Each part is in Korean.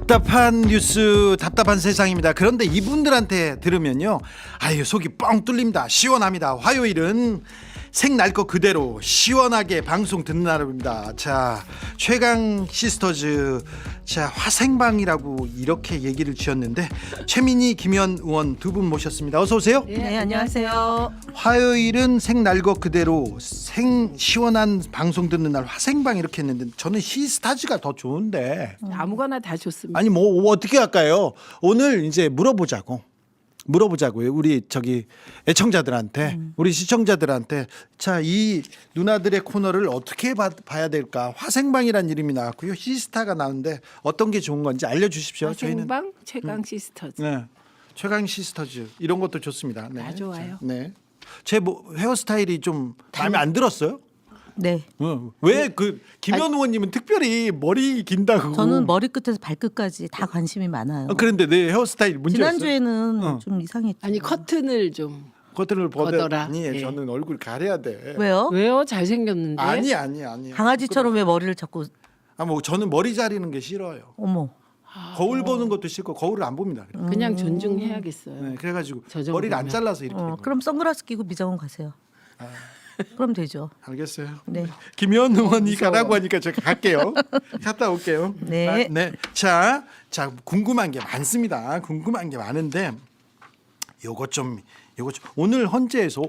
답답한 뉴스, 답답한 세상입니다. 그런데 이분들한테 들으면요, 아유 속이 뻥 뚫립니다. 시원합니다. 화요일은 생날 것 그대로 시원하게 방송 듣는 날입니다. 자, 최강 시스터즈, 자 화생방이라고 이렇게 얘기를 지었는데 최민희, 김현 의원 두 분 모셨습니다. 어서 오세요. 네, 안녕하세요. 화요일은 생날 것 그대로 시원한 방송 듣는 날 화생방 이렇게 했는데 저는 시스타즈가 더 좋은데. 아무거나 다 좋습니다. 아니 뭐 어떻게 할까요? 오늘 이제 물어보자고요. 우리 저기 애청자들한테, 우리 시청자들한테, 자, 이 누나들의 코너를 어떻게 봐야 될까? 화생방이란 이름이 나왔고요. 시스타가 나오는데 어떤 게 좋은 건지 알려주십시오. 화생방, 최강 시스터즈. 네, 최강 시스터즈 이런 것도 좋습니다. 네. 다 좋아요. 네, 제 헤어스타일이 좀 마음에 안 들었어요? 네. 왜 그 김현 의원님은 특별히 머리 긴다고? 저는 머리끝에서 발끝까지 다 관심이 많아요. 그런데 내 헤어스타일 문제였어요. 지난주에는 좀 이상했죠. 아니 커튼을 좀 커튼을 걷어라. 아니 예. 저는 얼굴 가려야 돼. 왜요? 왜요? 잘생겼는데. 아니. 강아지처럼 왜 머리를 자꾸 뭐 저는 머리 자르는 게 싫어요. 어머. 거울 보는 것도 싫고 거울을 안 봅니다. 그냥 존중해야겠어요. 네, 그래가지고 저 정도면. 머리를 안 잘라서 이렇게. 된 거예요. 그럼 선글라스 끼고 미장원 가세요. 그럼 되죠. 알겠어요. 네. 김현 의원이 가라고 하니까 제가 갈게요. 갔다 올게요. 네. 네. 자, 궁금한 게 많습니다. 궁금한 게 많은데 요거 좀 오늘 헌재에서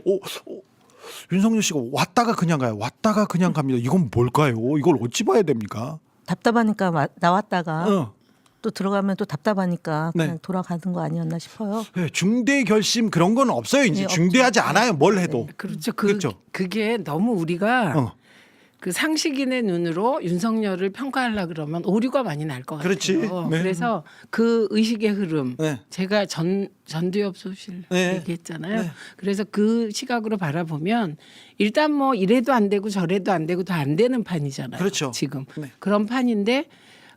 윤석열 씨가 왔다가 그냥 가요. 왔다가 그냥 갑니다. 이건 뭘까요? 이걸 어찌 봐야 됩니까? 답답하니까 나왔다가 또 들어가면 또 답답하니까 그냥 네. 돌아가는 거 아니었나 싶어요. 네, 중대 결심 그런 건 없어요. 이제 네, 중대하지 않아요. 뭘 해도. 그렇죠. 그렇죠. 그게 너무 우리가 그 상식인의 눈으로 윤석열을 평가하려 그러면 오류가 많이 날 것 같아요. 그렇지. 네. 그래서 그 의식의 흐름, 네. 제가 전두엽 소실 네. 얘기했잖아요. 네. 그래서 그 시각으로 바라보면 일단 뭐 이래도 안 되고 저래도 안 되고 다 안 되는 판이잖아요. 그렇죠. 지금 네. 그런 판인데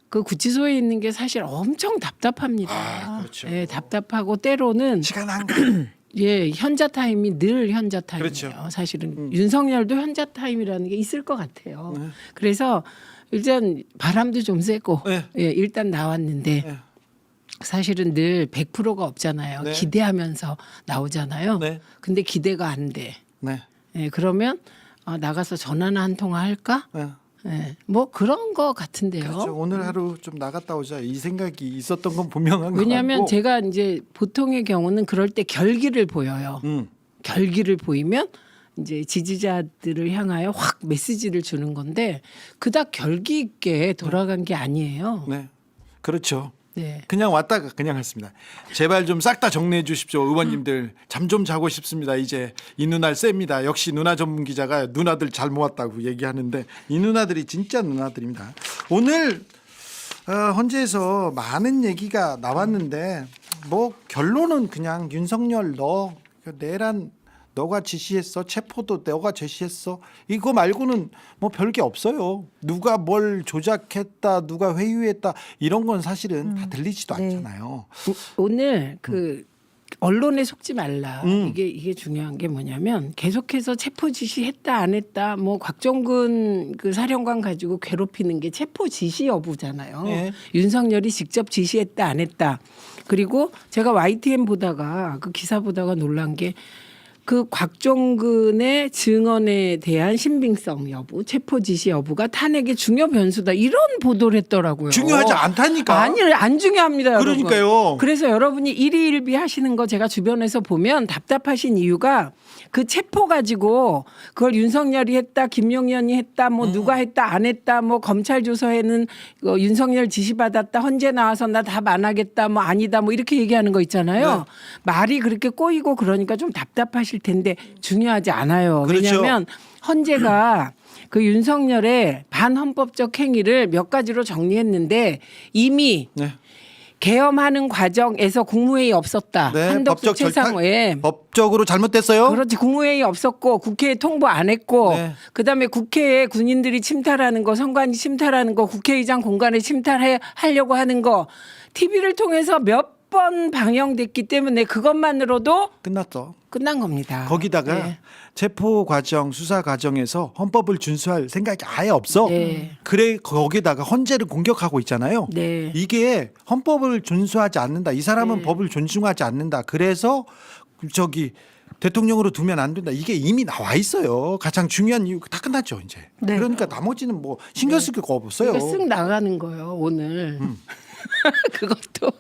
그 구치소에 있는 게 사실 엄청 답답합니다. 그렇죠. 예, 답답하고 때로는 시간 한가해. 예, 현자 타임이 늘 현자 타임이에요. 그렇죠. 사실은 윤석열도 현자 타임이라는 게 있을 것 같아요. 네. 그래서 일단 바람도 좀 세고 네. 예, 일단 나왔는데 네. 사실은 늘 100%가 없잖아요. 네. 기대하면서 나오잖아요. 네. 근데 기대가 안 돼. 네. 예, 그러면 나가서 전화나 한 통화 할까? 네. 예, 뭐 그런 거 같은데요. 그렇죠. 오늘 하루 좀 나갔다 오자 이 생각이 있었던 건 분명한 거 왜냐하면 같고. 제가 이제 보통의 경우는 그럴 때 결기를 보여요. 결기를 보이면 이제 지지자들을 향하여 확 메시지를 주는 건데 그닥 결기 있게 돌아간 게 아니에요. 네. 그렇죠. 네. 그냥 왔다가 그냥 했습니다. 제발 좀 싹 다 정리해 주십시오. 의원님들 잠 좀 자고 싶습니다. 이제 이 누나 셉니다. 역시 누나 전문 기자가 누나들 잘 모았다고 얘기하는데 이 누나들이 진짜 누나들입니다. 오늘 헌재에서 많은 얘기가 나왔는데 뭐 결론은 그냥 윤석열 너 내란 너가 지시했어. 체포도 너가 제시했어. 이거 말고는 뭐 별게 없어요. 누가 뭘 조작했다, 누가 회유했다 이런 건 사실은 다 들리지도 네. 않잖아요. 오늘 그 언론에 속지 말라. 이게 중요한 게 뭐냐면 계속해서 체포 지시했다 안 했다 뭐 곽종근 그 사령관 가지고 괴롭히는 게 체포 지시 여부잖아요. 네. 윤석열이 직접 지시했다 안 했다. 그리고 제가 YTN 보다가 그 기사 보다가 놀란 게 그 곽종근의 증언에 대한 신빙성 여부, 체포 지시 여부가 탄핵의 중요 변수다. 이런 보도를 했더라고요. 중요하지 않다니까. 아니, 안 중요합니다. 그러니까요. 여러분. 그래서 여러분이 일희일비 하시는 거 제가 주변에서 보면 답답하신 이유가 그 체포 가지고 그걸 윤석열이 했다, 김용현이 했다, 뭐 누가 했다, 안 했다, 뭐 검찰 조서에는 윤석열 지시받았다, 헌재 나와서 나 답 안 하겠다, 뭐 아니다, 뭐 이렇게 얘기하는 거 있잖아요. 네. 말이 그렇게 꼬이고 그러니까 좀 답답하실 텐데 중요하지 않아요. 그렇죠. 왜냐하면 헌재가 그 윤석열의 반헌법적 행위를 몇 가지로 정리했는데 이미 네. 계엄하는 과정에서 국무회의 없었다. 네, 한덕수 최상호에 법적으로 잘못됐어요. 그렇지. 국무회의 없었고 국회에 통보 안 했고 네. 그다음에 국회에 군인들이 침탈하는 거 선관위 침탈하는 거 국회의장 공간에 침탈하려고 하는 거 TV를 통해서 몇 번 방영됐기 때문에 그것만으로도 끝났어. 끝난 겁니다. 거기다가 네. 체포 과정, 수사 과정에서 헌법을 준수할 생각이 아예 없어. 네. 그래 거기다가 헌재를 공격하고 있잖아요. 네. 이게 헌법을 준수하지 않는다. 이 사람은 네. 법을 존중하지 않는다. 그래서 저기 대통령으로 두면 안 된다. 이게 이미 나와 있어요. 가장 중요한 이유 다 끝났죠 이제. 네. 그러니까 나머지는 뭐 신경 쓸 게 없어요. 이거 쓱 나가는 거예요 오늘. 그것도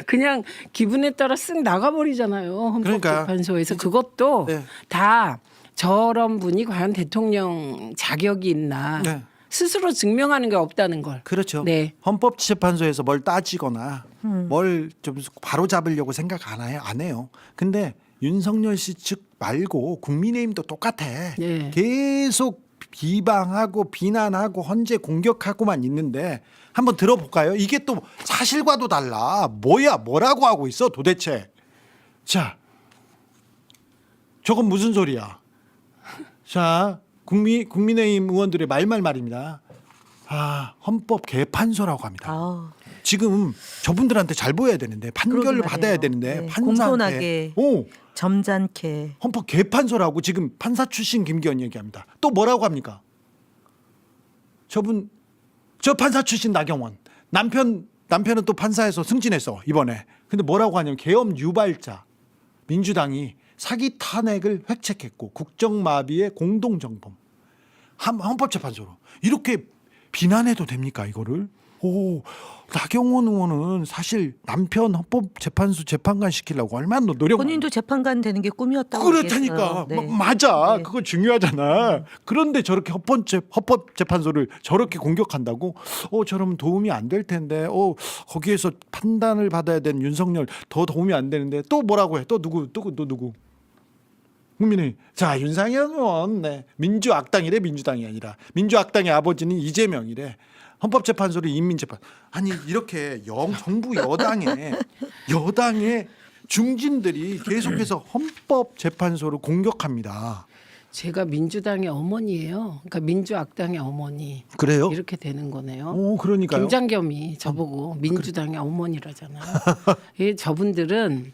그냥 기분에 따라 쓱 나가버리잖아요. 헌법재판소에서 그것도 네. 다 저런 분이 과연 대통령 자격이 있나 네. 스스로 증명하는 게 없다는 걸. 그렇죠. 네. 헌법재판소에서 뭘 따지거나 뭘 좀 바로 잡으려고 생각 안 해요. 근데 윤석열 씨 측 말고 국민의힘도 똑같아. 네. 계속 비방하고 비난하고 헌재 공격하고만 있는데 한번 들어볼까요? 이게 또 사실과도 달라. 뭐라고 하고 있어 도대체. 자, 저건 무슨 소리야? 자, 국민의힘 의원들의 말입니다. 아, 헌법 개판소라고 합니다. 아우, 지금 저분들한테 잘 보여야 되는데 판결을 그러게 받아야 말이에요. 되는데 네, 판사한테 공손하게. 점잖게. 헌법 개판소라고 지금 판사 출신 김기현 얘기합니다. 또 뭐라고 합니까? 저 판사 출신 나경원 남편은 또 판사에서 승진했어 이번에. 근데 뭐라고 하냐면 계엄 유발자 민주당이 사기 탄핵을 획책했고 국정마비의 공동정범 헌법재판소로 이렇게 비난해도 됩니까 이거를? 오, 나경원 의원은 사실 남편 헌법재판소 재판관 시키려고 얼마나 노력. 본인도 재판관 되는 게 꿈이었다고 그렇다니까. 얘기했어요. 네. 맞아. 네. 그거 중요하잖아. 그런데 저렇게 헌법재판소를 저렇게 공격한다고? 저러면 도움이 안 될 텐데. 거기에서 판단을 받아야 되는 윤석열 더 도움이 안 되는데 또 뭐라고 해? 또 누구? 국민의 자 윤상현 의원 민주악당이래 민주당이 아니라 민주악당의 아버지는 이재명이래. 헌법재판소를 인민재판 아니 이렇게 정부 여당의 중진들이 계속해서 헌법재판소를 공격합니다. 제가 민주당의 어머니예요. 그러니까 민주악당의 어머니. 그래요? 이렇게 되는 거네요. 오, 그러니까요. 김장겸이 저보고 민주당의 어머니라잖아요. 저분들은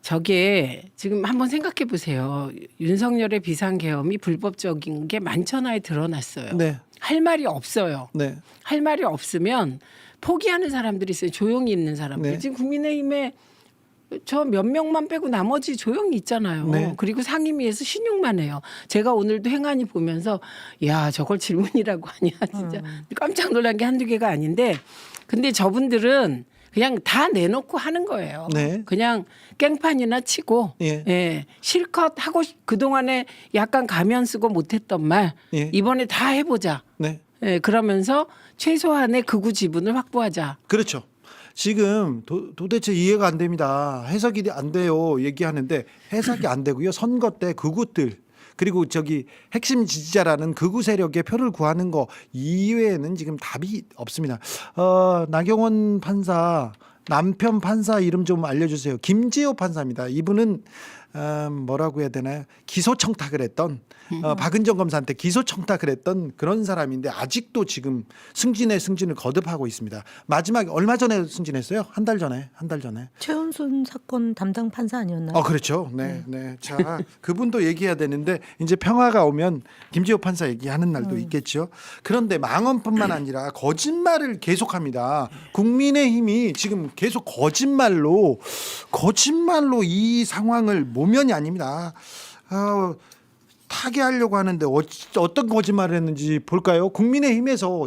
저게 지금 한번 생각해 보세요. 윤석열의 비상계엄이 불법적인 게 만천하에 드러났어요. 네. 할 말이 없어요. 네. 할 말이 없으면 포기하는 사람들이 있어요. 조용히 있는 사람들. 네. 지금 국민의힘에 저 몇 명만 빼고 나머지 조용히 있잖아요. 네. 그리고 상임위에서 신용만 해요. 제가 오늘도 행안위 보면서 야 저걸 질문이라고 하냐 진짜 깜짝 놀란 게 한두 개가 아닌데 근데 저분들은 그냥 다 내놓고 하는 거예요. 네. 그냥 깽판이나 치고 예. 실컷 하고 그동안에 약간 가면 쓰고 못했던 말 예. 이번에 다 해보자. 네. 그러면서 최소한의 극우 지분을 확보하자. 그렇죠. 지금 도대체 이해가 안 됩니다. 해석이 안 돼요. 얘기하는데 해석이 안 되고요. 선거 때 극우들 그리고 저기 핵심 지지자라는 극우 세력의 표를 구하는 거 이외에는 지금 답이 없습니다. 나경원 판사 남편 판사 이름 좀 알려주세요. 김재호 판사입니다. 이분은 뭐라고 해야 되나요? 기소 청탁을 했던 박은정 검사한테 기소 청탁을 했던 그런 사람인데 아직도 지금 승진을 거듭하고 있습니다. 마지막에 얼마 전에 승진했어요? 한 달 전에. 최은순 사건 담당 판사 아니었나요? 그렇죠. 네. 자, 그분도 얘기해야 되는데 이제 평화가 오면 김재호 판사 얘기하는 날도 있겠죠. 그런데 망언뿐만 아니라 거짓말을 계속합니다. 국민의힘이 지금 계속 거짓말로 이 상황을 모면이 아닙니다. 타개하려고 하는데 어떤 거짓말을 했는지 볼까요? 국민의힘에서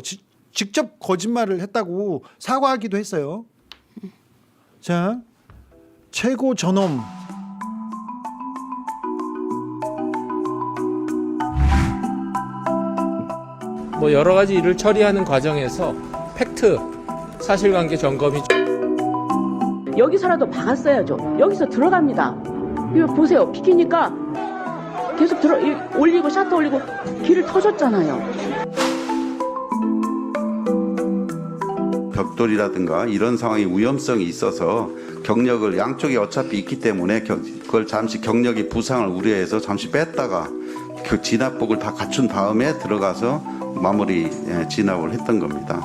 직접 거짓말을 했다고 사과하기도 했어요. 자, 최고 전엄 뭐 여러 가지 일을 처리하는 과정에서 팩트, 사실관계 점검이 여기서라도 박았어야죠. 여기서 들어갑니다. 이거 보세요. 비키니까 계속 올리고 샷도 올리고 길을 터줬잖아요. 벽돌이라든가 이런 상황이 위험성이 있어서 경력을 양쪽이 어차피 있기 때문에 그걸 잠시 경력이 부상을 우려해서 잠시 뺐다가 그 진압복을 다 갖춘 다음에 들어가서 마무리 진압을 했던 겁니다.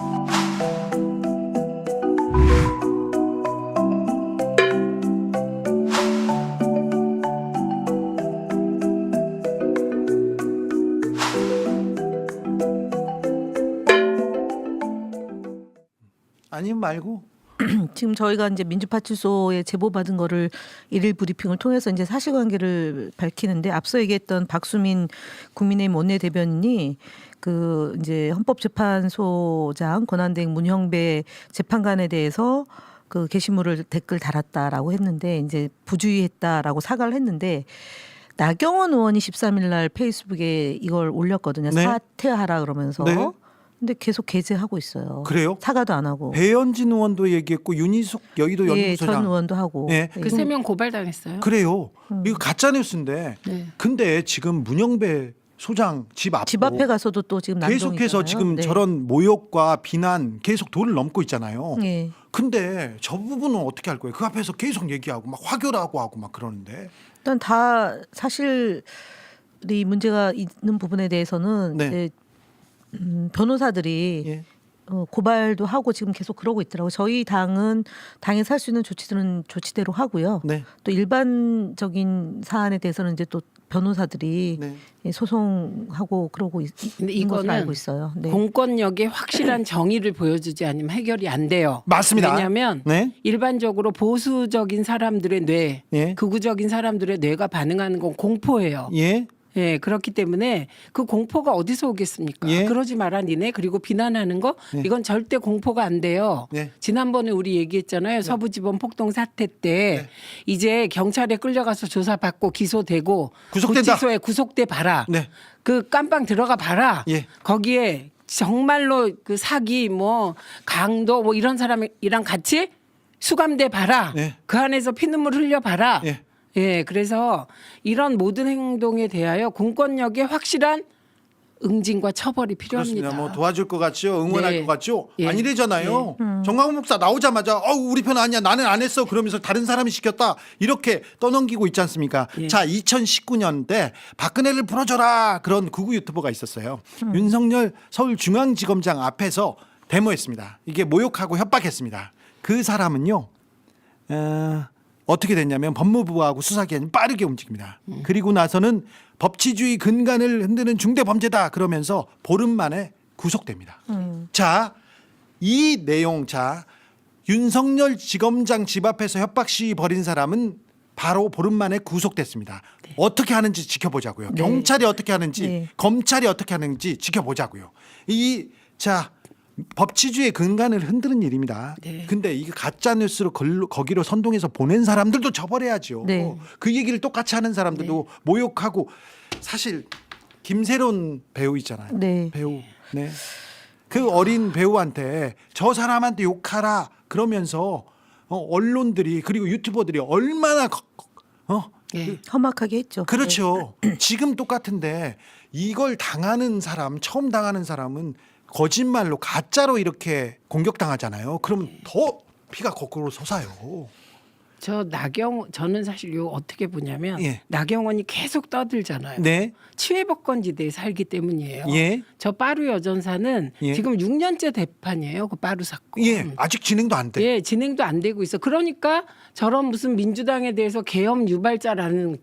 아니면 말고. 지금 저희가 이제 민주파출소에 제보받은 거를 일일 브리핑을 통해서 이제 사실관계를 밝히는데 앞서 얘기했던 박수민 국민의힘 원내대변인이 그 이제 헌법재판소장 권한대행 문형배 재판관에 대해서 그 게시물을 댓글 달았다라고 했는데 이제 부주의했다라고 사과를 했는데 나경원 의원이 13일 날 페이스북에 이걸 올렸거든요. 네. 사퇴하라 그러면서. 네. 근데 계속 게재하고 있어요. 그래요? 사과도 안 하고. 배현진 의원도 얘기했고 윤희숙 여의도 예, 연구소장. 전 의원도 하고. 예. 그 3명 고발당했어요. 그래요. 이거 가짜 뉴스인데. 네. 근데 지금 문영배 소장 집 앞. 집 앞에 가서도 또 지금 난동이잖아요. 계속해서 지금 네. 저런 모욕과 비난 계속 도를 넘고 있잖아요. 예. 근데 저 부분은 어떻게 할 거예요? 그 앞에서 계속 얘기하고 막 화교라고 하고 막 그러는데. 일단 다 사실 이 문제가 있는 부분에 대해서는 네. 이제 변호사들이 예. 고발도 하고 지금 계속 그러고 있더라고요. 저희 당은 당에서 할 수 있는 조치들은 조치대로 하고요. 네. 또 일반적인 사안에 대해서는 이제 또 변호사들이 네. 소송하고 그러고 근데 있는 것으로 이거는 알고 있어요. 네. 공권력의 확실한 정의를 보여주지 않으면 해결이 안 돼요. 맞습니다. 왜냐하면 네. 일반적으로 보수적인 사람들의 뇌, 예. 극우적인 사람들의 뇌가 반응하는 건 공포예요. 예. 예, 그렇기 때문에 그 공포가 어디서 오겠습니까? 예. 그러지 마라 니네. 그리고 비난하는 거 예. 이건 절대 공포가 안 돼요. 예. 지난번에 우리 얘기했잖아요. 서부지법 폭동 사태 때 이제 경찰에 끌려가서 조사받고 기소되고 구속된다. 구치소에 구속돼 봐라. 네. 그 깜빵 들어가 봐라. 예. 거기에 정말로 그 사기 뭐 강도 뭐 이런 사람이랑 같이 수감돼 봐라. 예. 그 안에서 피눈물 흘려 봐라. 예. 예, 그래서 이런 모든 행동에 대하여 공권력의 확실한 응징과 처벌이 필요합니다. 그렇습니다. 뭐 도와줄 것 같죠? 응원할 네. 것 같죠? 예. 아니래잖아요. 정광훈 목사 나오자마자 우리 편 아니야. 나는 안 했어. 그러면서 다른 사람이 시켰다. 이렇게 떠넘기고 있지 않습니까? 예. 자, 2019년대 박근혜를 풀어줘라. 그런 극우 유튜버가 있었어요. 윤석열 서울중앙지검장 앞에서 데모했습니다. 이게 모욕하고 협박했습니다. 그 사람은요. 어떻게 됐냐면 법무부하고 수사기관이 빠르게 움직입니다. 그리고 나서는 법치주의 근간을 흔드는 중대범죄다 그러면서 보름 만에 구속됩니다. 자, 이 내용 윤석열 지검장 집 앞에서 협박 시위 벌인 사람은 바로 보름 만에 구속됐습니다. 어떻게 하는지 지켜보자고요. 경찰이 어떻게 하는지 네. 검찰이 어떻게 하는지 지켜보자고요. 법치주의 근간을 흔드는 일입니다. 네. 근데 이게 가짜 뉴스로 거기로 선동해서 보낸 사람들도 처벌해야죠. 네. 그 얘기를 똑같이 하는 사람들도 모욕하고 사실 김세론 배우 있잖아요. 네. 배우. 네. 그 어린 배우한테 저 사람한테 욕하라 그러면서 언론들이 그리고 유튜버들이 얼마나 예. 험악하게 했죠. 그렇죠. 지금 똑같은데 이걸 당하는 사람, 처음 당하는 사람은 거짓말로 가짜로 이렇게 공격당하잖아요. 그러면 더 피가 거꾸로 솟아요. 저는 사실 요 어떻게 보냐면 예. 나경원이 계속 떠들잖아요. 네. 치외법권지대에 살기 때문이에요. 예. 저 빠루 여전사는 예. 지금 6년째 대판이에요. 그 빠루 사건. 예. 아직 진행도 안 돼. 예, 진행도 안 되고 있어. 그러니까 저런 무슨 민주당에 대해서 계엄 유발자라는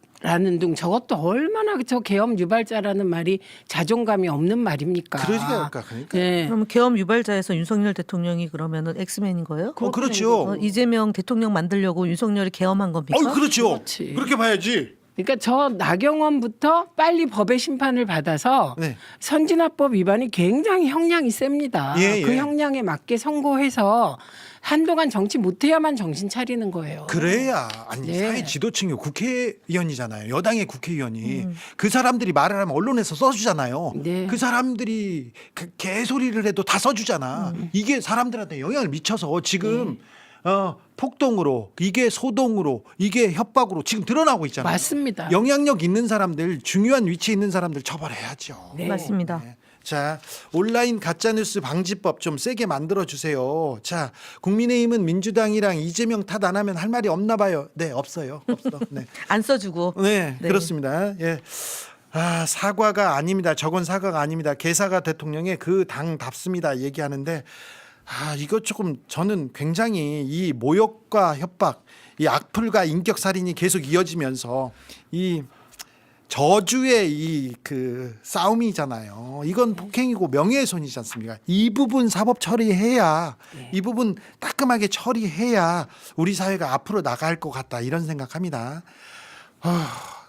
등 저것도 얼마나 저 계엄 유발자라는 말이 자존감이 없는 말입니까? 그러니까. 예. 그럼 계엄 유발자에서 윤석열 대통령이 그러면은 엑스맨인 거예요? 그렇죠. 이재명 대통령 만들려고 윤석열이 계엄한 겁니까? 그렇죠. 그렇지. 그렇게 봐야지. 그러니까 저 나경원부터 빨리 법의 심판을 받아서 네. 선진화법 위반이 굉장히 형량이 셉니다. 예, 예. 그 형량에 맞게 선고해서 한동안 정치 못해야만 정신 차리는 거예요. 그래야 아니 네. 사회 지도층이 국회의원이잖아요. 여당의 국회의원이 그 사람들이 말을 하면 언론에서 써주잖아요. 네. 그 사람들이 그 개소리를 해도 다 써주잖아. 이게 사람들한테 영향을 미쳐서 지금 폭동으로 이게 소동으로 이게 협박으로 지금 드러나고 있잖아요. 맞습니다. 영향력 있는 사람들 중요한 위치에 있는 사람들 처벌해야죠. 네. 맞습니다. 네. 자, 온라인 가짜뉴스 방지법 좀 세게 만들어 주세요. 자, 국민의힘은 민주당이랑 이재명 탓 안 하면 할 말이 없나 봐요. 네, 없어요. 없어. 네. 안 써주고. 네, 네. 그렇습니다. 예. 사과가 아닙니다. 저건 사과가 아닙니다. 개사가 대통령의 그 당답습니다. 얘기하는데 이거 조금 저는 굉장히 이 모욕과 협박, 이 악플과 인격 살인이 계속 이어지면서 저주의 이 그 싸움이잖아요. 이건 폭행이고 명예훼손이지 않습니까? 이 부분 사법 처리해야 이 부분 따끔하게 처리해야 우리 사회가 앞으로 나갈 것 같다 이런 생각합니다.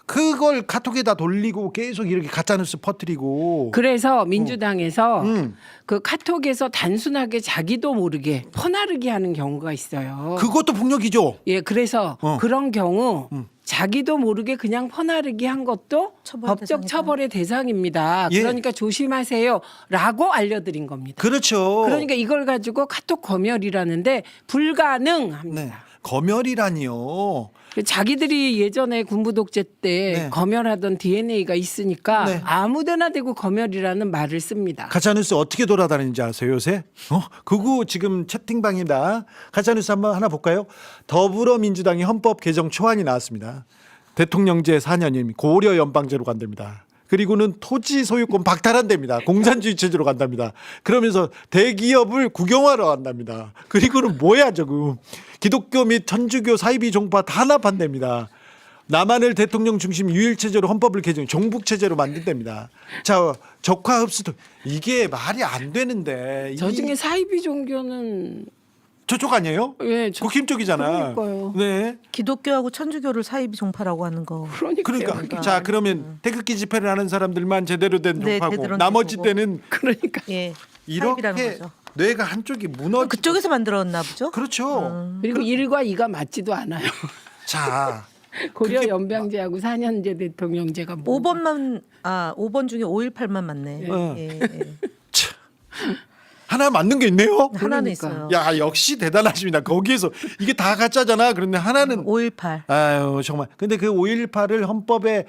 그걸 카톡에다 돌리고 계속 이렇게 가짜뉴스 퍼뜨리고 그래서 민주당에서 음. 그 카톡에서 단순하게 자기도 모르게 퍼나르게 하는 경우가 있어요. 그것도 폭력이죠. 예, 그래서 그런 경우 자기도 모르게 그냥 퍼나르게 한 것도 처벌 법적 대상이다. 처벌의 대상입니다. 예. 그러니까 조심하세요라고 알려드린 겁니다. 그렇죠. 그러니까 이걸 가지고 카톡 검열이라는데 불가능합니다. 네. 검열이라니요. 자기들이 예전에 군부 독재 때 네. 검열하던 DNA가 있으니까 네. 아무데나 대고 검열이라는 말을 씁니다. 가짜뉴스 어떻게 돌아다니는지 아세요 요새? 그거 지금 채팅방입니다. 가짜뉴스 한번 하나 볼까요? 더불어민주당이 헌법 개정 초안이 나왔습니다. 대통령제 4년임 고려 연방제로 간답니다. 그리고는 토지 소유권 박탈한답니다. 공산주의 체제로 간답니다. 그러면서 대기업을 국영화로 한답니다. 그리고는 뭐야 저거. 기독교 및 천주교 사이비 종파 탄압한답니다. 남한을 대통령 중심 유일체제로 헌법을 개정 종북체제로 만든답니다. 자 적화 흡수도 이게 말이 안 되는데 저 중에 사이비 종교는 저쪽 아니에요? 예, 국힘 쪽이잖아. 그러니까요. 네. 기독교하고 천주교를 사이비 종파라고 하는 거. 그러니까 자 그러면 태극기 집회를 하는 사람들만 제대로 된 네, 종파고 제대로 된 나머지 종파고. 때는 그러니까 예. 사이비라는 이렇게 거죠. 뇌가 한쪽이 무너. 그쪽에서 만들었나 보죠. 그렇죠. 그리고 1과 2가 맞지도 않아요. 자 고려 그게- 연방제하고 4년제 대통령제가 뭐 5번 중에 518만 맞네. 어. 예, 예. 하나 맞는 게 있네요. 하나는 그러니까. 있어요. 야 역시 대단하십니다. 거기에서 이게 다 가짜잖아. 그런데 하나는 518 아유 정말. 근데 그 5.18을 헌법에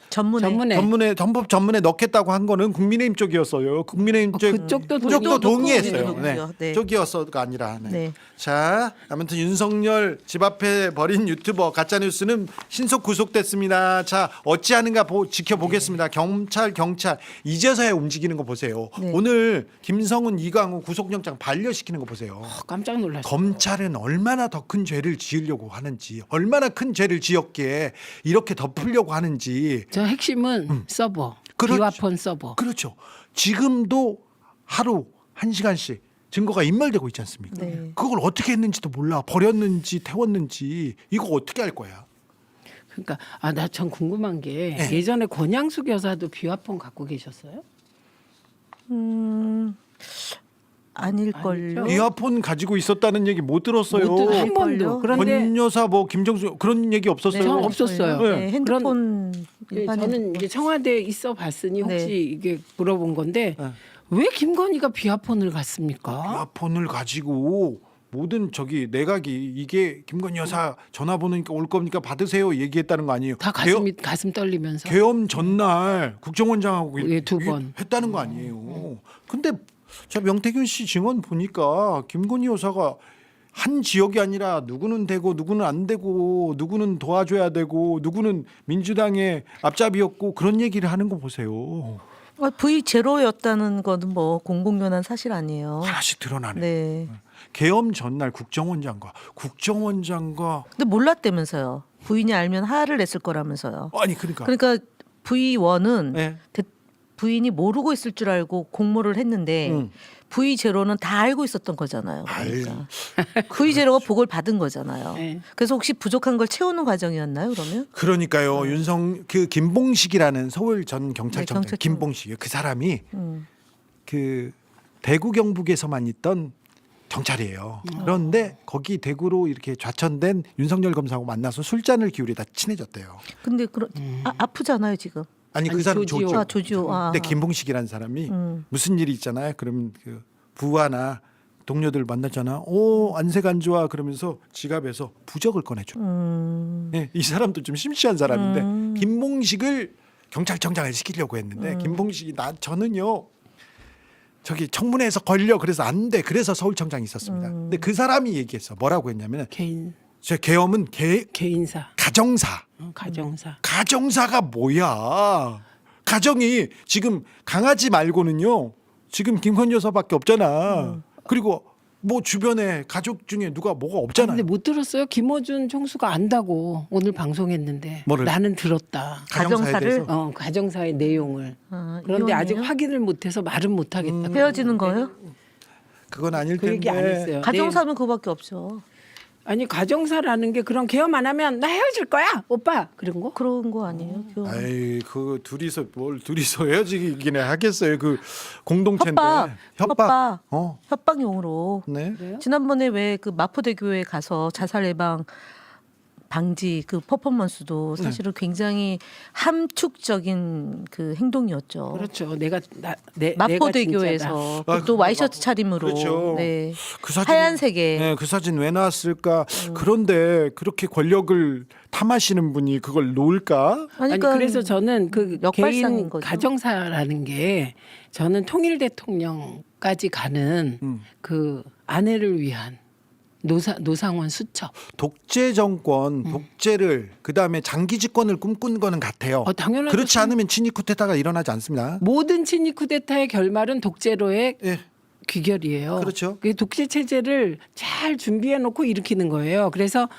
전문에. 헌법 전문에 넣겠다고 한 거는 국민의힘 쪽이었어요. 국민의힘 쪽 그쪽도 쪽도 동의했고, 동의했어요. 네. 동의했고요. 네. 쪽이었어가 아니라. 네. 네. 자 아무튼 윤석열 집 앞에 버린 유튜버 가짜 뉴스는 신속 구속됐습니다. 자 어찌하는가 지켜보겠습니다. 경찰 이제서야 움직이는 거 보세요. 네. 오늘 김성훈 이강우 구속영장 반려시키는 거 보세요. 깜짝 놀랐어요. 검찰은 얼마나 더 큰 죄를 지으려고 하는지, 얼마나 큰 죄를 지었기에 이렇게 덮으려고 하는지. 저 핵심은 서버, 그렇죠. 비화폰 서버. 그렇죠. 지금도 하루 1시간씩 증거가 인멸되고 있지 않습니까? 네. 그걸 어떻게 했는지도 몰라. 버렸는지 태웠는지 이거 어떻게 할 거야? 그러니까 나 전 궁금한 게 네. 예전에 권양숙 여사도 비화폰 갖고 계셨어요? 아닐걸요. 이어폰 가지고 있었다는 얘기 못 들었어요. 한 번도. 그런데 권 여사 뭐 김정수 그런 얘기 없었어요. 전 없었어요. 네, 핸드폰 예, 일반 저는 핸드폰. 이제 청와대에 있어 봤으니 혹시 네. 이게 물어본 건데 네. 왜 김건희가 비화폰을 갔습니까? 이어폰을 가지고 모든 내각이 이게 김건희 여사 전화번호니까 올 겁니까 받으세요 얘기했다는 거 아니에요? 다 가슴 떨리면서. 계엄 전날 국정원장하고 예, 2번. 했다는 거 아니에요. 근데 저 명태균 씨 증언 보니까 김건희 여사가 한 지역이 아니라 누구는 되고 누구는 안 되고 누구는 도와줘야 되고 누구는 민주당의 앞잡이였고 그런 얘기를 하는 거 보세요. V0였다는 거는 뭐 공공연한 사실 아니에요. 하나씩 드러나네. 네. 계엄 전날 국정원장과 근데 몰랐다면서요. 부인이 알면 화를 냈을 거라면서요. 아니 그러니까 그러니까 V1은 네. 부인이 모르고 있을 줄 알고 공모를 했는데 V0는 다 알고 있었던 거잖아요. 그러니까. V0가 보고를 받은 거잖아요. 네. 그래서 혹시 부족한 걸 채우는 과정이었나요, 그러면? 그러니까요. 김봉식이라는 서울 전 경찰청장 네, 경찰청. 김봉식 그 사람이 음. 그 대구 경북에서만 있던 경찰이에요. 그런데 거기 대구로 이렇게 좌천된 윤석열 검사하고 만나서 술잔을 기울이다 친해졌대요. 근데 아프잖아요, 지금. 아니 그 아니, 사람 조지호. 조지호. 조지호. 근데 김봉식이라는 사람이 무슨 일이 있잖아요. 그러면 그 부하나 동료들 만났잖아. 오 안색 안 좋아 그러면서 지갑에서 부적을 꺼내줘. 네, 이 사람도 좀 심취한 사람인데 김봉식을 경찰청장을 시키려고 했는데 김봉식이 저는요 저기 청문회에서 걸려 그래서 안 돼. 그래서 서울청장이 있었습니다. 근데 그 사람이 얘기했어. 뭐라고 했냐면 제 계엄은 개인사, 가정사. 가정사. 가정사가 뭐야? 가정이 지금 강아지 말고는요. 지금 김건희 여사밖에 없잖아. 그리고 뭐 주변에 가족 중에 누가 뭐가 아니, 없잖아요. 근데 못 들었어요? 김어준 총수가 안다고 오늘 방송했는데 뭐를? 나는 들었다. 가정사에 가정사를? 대해서? 가정사의 내용을. 아, 그런데 아직 이혼이에요? 확인을 못해서 말은 못하겠다. 헤어지는 거예요? 그건 아닐 그 얘기 텐데. 안 했어요. 가정사면 그거밖에 없죠. 아니 가정사라는 게 그런 개엄 안 하면 나 헤어질 거야 오빠 그런 거? 그런 거 아니에요? 아이 그 둘이서 뭘 둘이서 헤어지긴 하겠어요. 그 공동체인데. 협박. 어. 협박용으로. 네. 그래요? 지난번에 왜 그 마포대교에 가서 자살 예방 방지 그 퍼포먼스도 사실은 굉장히 함축적인 그 행동이었죠. 그렇죠. 내가 마포대교에서 아, 또 와이셔츠 차림으로 그렇죠. 네. 그 사진 하얀색에 네, 그 사진 왜 나왔을까? 그런데 그렇게 권력을 탐하시는 분이 그걸 놓을까? 아니 그래서 저는 그 역발상인 개인 거죠. 가정사라는 게 저는 통일 대통령까지 가는 그 아내를 위한 노상원 수첩. 독재 정권, 독재를 그다음에 장기 집권을 꿈꾼 거는 같아요. 당연하죠. 그렇지 않으면 친위 쿠데타가 일어나지 않습니다. 모든 친위 쿠데타의 결말은 독재로의 예. 귀결이에요. 그렇죠. 그 독재 체제를 잘 준비해 놓고 일으키는 거예요. 그래서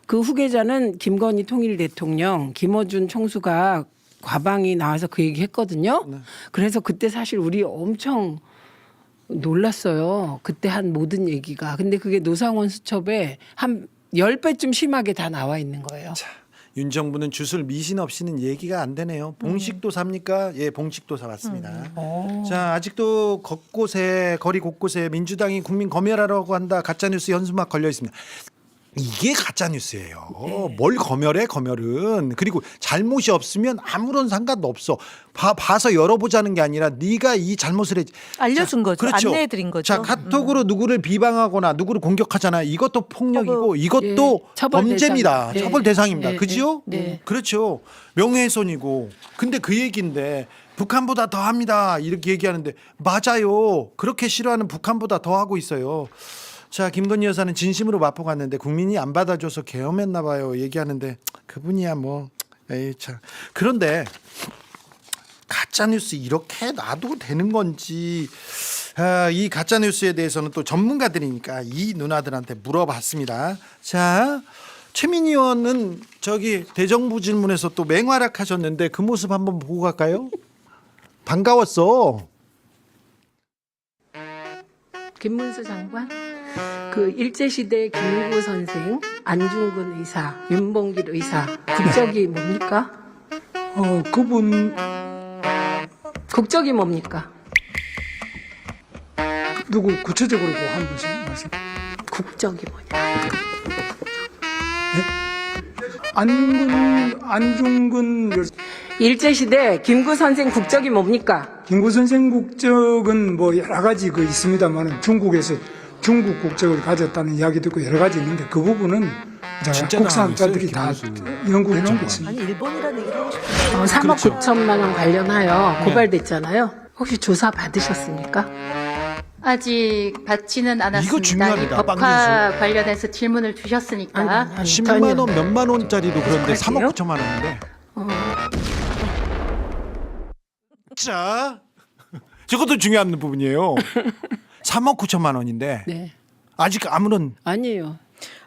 그 후계자는 김건희 통일 대통령, 김어준 총수가 과방이 나와서 그 얘기 했거든요. 네. 그래서 그때 사실 우리 엄청 놀랐어요. 그때 한 모든 얘기가. 근데 그게 노상원 수첩에 한 10배쯤 심하게 다 나와 있는 거예요. 윤 정부는 주술 미신 없이는 얘기가 안 되네요. 봉식도 삽니까? 예, 봉식도 사봤습니다. 자, 아직도 거리 곳곳에 민주당이 국민 검열하라고 한다. 가짜뉴스 연수막 걸려 있습니다. 이게 가짜 뉴스예요. 뭘 검열해? 검열은. 그리고 잘못이 없으면 아무런 상관도 없어. 봐서 열어보자는 게 아니라 네가 이 잘못을 알려준 거죠. 그렇죠. 안내해드린 거죠. 자, 카톡으로 누구를 비방하거나 누구를 공격하잖아. 이것도 폭력이고 이것도 예, 처벌 범죄입니다. 대상. 처벌 대상입니다. 예, 그지요? 네. 그렇죠. 그렇죠. 명예훼손이고. 근데 그 얘기인데 북한보다 더 합니다. 이렇게 얘기하는데 맞아요. 그렇게 싫어하는 북한보다 더 하고 있어요. 자, 김건희 여사는 진심으로 마포 갔는데 국민이 안 받아줘서 계엄했나 봐요. 얘기하는데 그분이야 뭐 에이 참. 그런데 가짜 뉴스 이렇게 놔도 되는 건지 이 가짜 뉴스에 대해서는 또 전문가들이니까 이 누나들한테 물어봤습니다. 자, 최민희 의원은 저기 대정부 질문에서 또 맹활약하셨는데 그 모습 한번 보고 갈까요? 반가웠어. 김문수 장관, 그 일제시대 김구 선생, 안중근 의사, 윤봉길 의사, 국적이 뭡니까? 그분 국적이 뭡니까? 누구 구체적으로 한 분씩 말씀. 국적이 뭐냐? 안중근 일제시대 김구 선생 국적이 뭡니까? 김구 선생 국적은 뭐 여러 가지 그 있습니다만은 중국에서 중국 국적을 가졌다는 이야기도 있고 여러 가지 있는데 그 부분은 이제 진짜 국사학자들이 다 연구해 놓은 게 있습니다. 아니 일본이라는 얘기를 하고 싶어요. 3억 그렇죠. 9천만 원 관련하여 고발됐잖아요. 혹시 조사 받으셨습니까? 아직 받지는 않았습니다. 이거 중요합니다, 이 법화 빵 관련해서 질문을 주셨으니까 10만 원, 몇만 원짜리도 그런데 그럴게요. 3억 9천만 원인데. 자, 저것도 중요한 부분이에요. 3억 9천만 원인데 네. 아직 아무런 아니에요.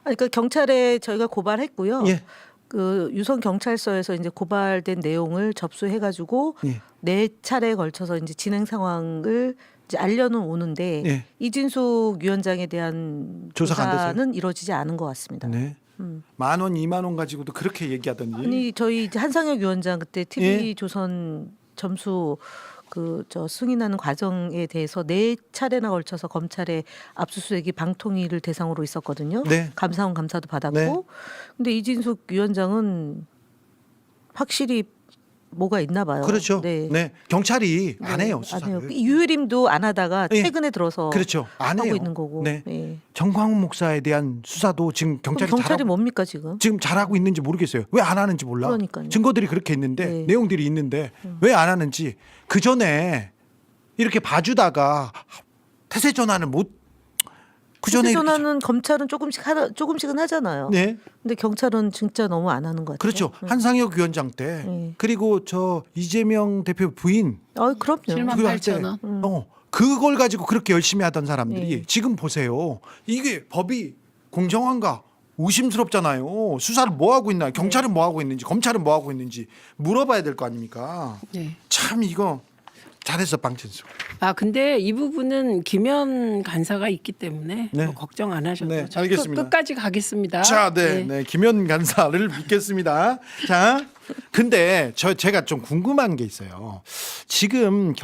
그러니까 경찰에 저희가 고발했고요. 예. 그 유성 경찰서에서 이제 고발된 내용을 접수해가지고 예. 4차례에 걸쳐서 이제 진행 상황을 이제 알려는 오는데 예. 이진숙 위원장에 대한 조사가 안 됐어요? 조사는 이루어지지 않은 것 같습니다. 네. 만 원, 2만 원 가지고도 그렇게 얘기하던지. 아니 저희 이제 한상혁 위원장 그때 TV 예. 조선 점수 그 저 승인하는 과정에 대해서 4차례나 걸쳐서 검찰에 압수수색이 방통위를 대상으로 있었거든요. 네. 감사원 감사도 받았고, 네. 근데 이진숙 위원장은 확실히 뭐가 있나 봐요. 그렇죠. 네. 네. 경찰이 안 해요, 안 수사를. 해요. 유해림도 안 하다가 예. 최근에 들어서 그렇죠. 안 하고 해요. 있는 거고. 네. 예. 정광훈 목사에 대한 수사도 지금 그럼 경찰이 경찰이 잘하고, 뭡니까 지금? 지금 잘하고 있는지 모르겠어요. 왜 안 하는지 몰라. 그러니까요. 증거들이 그렇게 있는데 네. 내용들이 있는데 왜 안 하는지 그 전에 이렇게 봐주다가 태세 전환을 못. 그 전에 이렇게 전화는 검찰은 조금씩은 하잖아요. 네. 근데 경찰은 진짜 너무 안 하는 것 같아요. 그렇죠. 한상혁 위원장 때 네. 그리고 저 이재명 대표 부인 그럼요. 7만 그거 할 때 8천 원. 어, 그걸 가지고 그렇게 열심히 하던 사람들이 네. 지금 보세요. 이게 법이 공정한가? 의심스럽잖아요. 수사를 뭐 하고 있나? 경찰은 뭐 하고 있는지, 검찰은 뭐 하고 있는지 물어봐야 될 거 아닙니까? 네. 참 이거 잘했어 방진수. 아 근데 이 부분은 김현 간사가 있기 때문에 네. 뭐 걱정 안 하셔도 네, 저는 알겠습니다. 끝까지 가겠습니다. 자, 네. 김현 간사를 믿겠습니다. 자, 근데 제가 좀 궁금한 게 있어요. 지금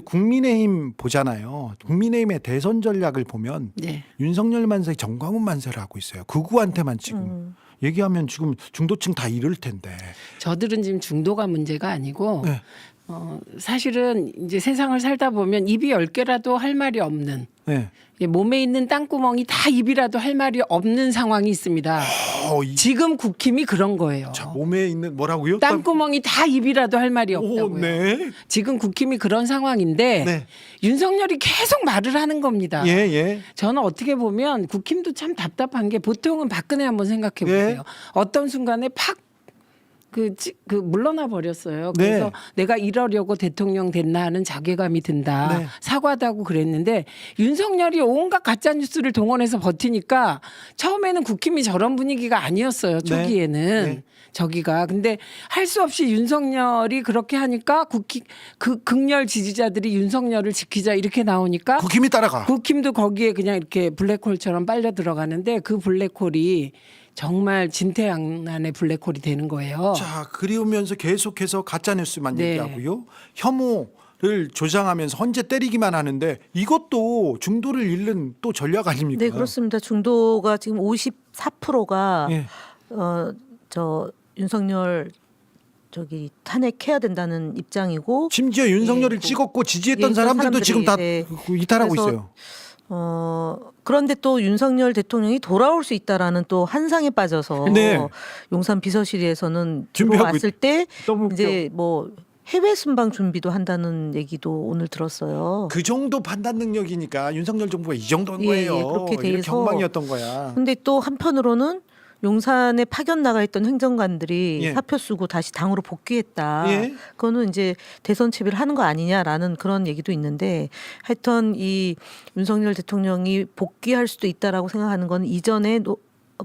국민의힘 보잖아요. 국민의힘의 대선 전략을 보면 네. 윤석열 만세, 정광훈 만세를 하고 있어요. 극우한테만 지금 얘기하면 지금 중도층 다 이럴 텐데. 저들은 지금 중도가 문제가 아니고 네. 사실은 이제 세상을 살다 보면 입이 10개라도 할 말이 없는 네. 몸에 있는 땅구멍이 다 입이라도 할 말이 없는 상황이 있습니다. 지금 국힘이 그런 거예요. 자, 몸에 있는 뭐라고요? 땅구멍이 다 입이라도 할 말이 없다고요. 오, 네. 지금 국힘이 그런 상황인데 네. 윤석열이 계속 말을 하는 겁니다. 예, 예. 저는 어떻게 보면 국힘도 참 답답한 게 보통은 박근혜 한번 생각해 보세요. 예. 어떤 순간에 팍 물러나 버렸어요. 그래서 네. 내가 이러려고 대통령 됐나 하는 자괴감이 든다. 네. 사과도 하고 그랬는데 윤석열이 온갖 가짜 뉴스를 동원해서 버티니까 처음에는 국힘이 저런 분위기가 아니었어요. 초기에는. 네. 저기가 근데 할 수 없이 윤석열이 그렇게 하니까 그 극렬 지지자들이 윤석열을 지키자 이렇게 나오니까 국힘이 따라가. 국힘도 거기에 그냥 이렇게 블랙홀처럼 빨려 들어가는데 그 블랙홀이 정말 진퇴양난의 블랙홀이 되는 거예요. 자, 그리우면서 계속해서 가짜 뉴스만 네. 얘기하고요. 혐오를 조장하면서 헌재 때리기만 하는데 이것도 중도를 잃는 또 전략 아닙니까? 네, 그렇습니다. 중도가 지금 54%가 예. 저 윤석열 탄핵해야 된다는 입장이고 심지어 윤석열을 예, 찍었고 지지했던 예, 사람들도 지금 다 네. 이탈하고 그래서 있어요. 그런데 또 윤석열 대통령이 돌아올 수 있다라는 또 환상에 빠져서 네. 용산 비서실에서는 준비하고 들어왔을 때 너무 웃겨. 이제 뭐 해외 순방 준비도 한다는 얘기도 오늘 들었어요. 그 정도 판단 능력이니까 윤석열 정부가 이 정도인 예, 거예요. 예, 그렇게 돼 이렇게 있어. 엉망이었던 거야. 근데 또 한편으로는 용산에 파견 나가 있던 행정관들이 예. 사표 쓰고 다시 당으로 복귀했다. 예. 그거는 이제 대선 채비를 하는 거 아니냐라는 그런 얘기도 있는데 하여튼 이 윤석열 대통령이 복귀할 수도 있다라고 생각하는 건 이전에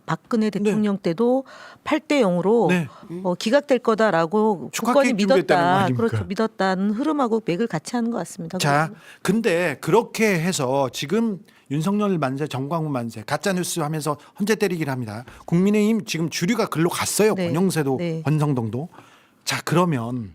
박근혜 대통령 때도 8대 0으로 네. 기각될 거다라고 축하 국권이 케이크 준비했다는 거 믿었다. 아닙니까? 그렇죠. 믿었다는 흐름하고 맥을 같이 하는 것 같습니다. 자, 근데 그렇게 해서 지금 윤석열 만세, 정광훈 만세, 가짜 뉴스 하면서 헌재 때리기를 합니다. 국민의힘 지금 주류가 글로 갔어요. 네. 권영세도 네. 권성동도. 자, 그러면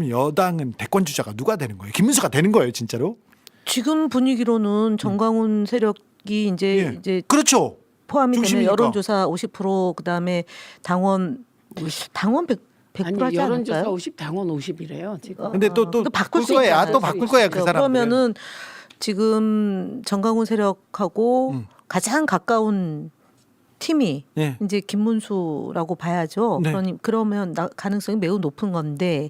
여당은 대권 주자가 누가 되는 거예요? 김문수가 되는 거예요, 진짜로? 지금 분위기로는 정광훈 세력이 예. 이제 그렇죠. 포함이 되면 중심이니까. 여론조사 50% 그다음에 당원 100% 아니 하지 여론조사 않을까요? 50 당원 50이래요 지금. 근데 또 바꿀 수 거야. 있잖아요. 또 바꿀 거야, 그 사람들. 그러면은 지금 정광훈 세력하고 가장 가까운 팀이 예. 이제 김문수라고 봐야죠. 네. 그러면 가능성이 매우 높은 건데